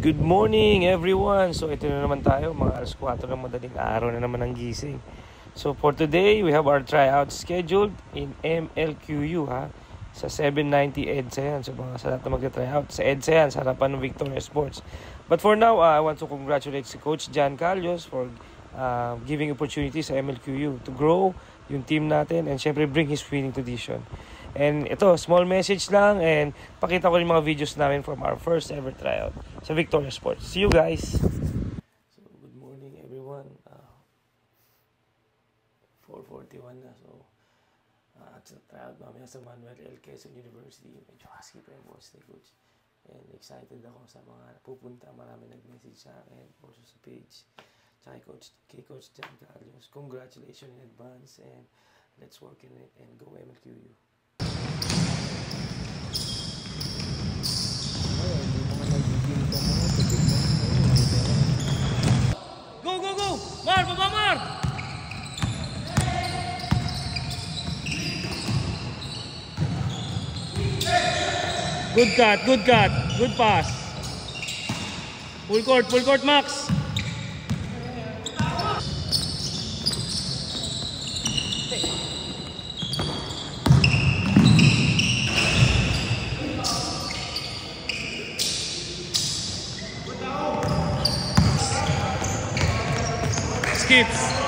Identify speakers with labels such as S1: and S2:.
S1: Good morning everyone! So ito na naman tayo, mga alas 4 ng madaling araw na naman ang gising. So for today, we have our tryout scheduled in MLQU sa 790 EDSA yan. So mga sa lahat na mag-tryout sa EDSA yan, sa harapan ng Victoria Sports. But for now, I want to congratulate si Coach Jan Carlos for giving opportunity sa MLQU to grow yung team natin and syempre bring his winning tradition. And ito, small message lang and pakita ko rin mga videos namin from our first ever tryout sa Victoria Sports. See you guys! So, good morning everyone. 4:41 na. So, at sa tryout mamaya sa Manuel L. Quezon University. Medyo husky pa yung boss ni Coach. And excited ako sa mga pupunta. Marami nag-message sa akin. Also sa page. Tsaka kay Coach Jan Carlos. Congratulations in advance and let's work in it and go MLQU.
S2: Go, go, go! Mar, baba, Mar! Good cut, good pass. Full court, Max. Skips.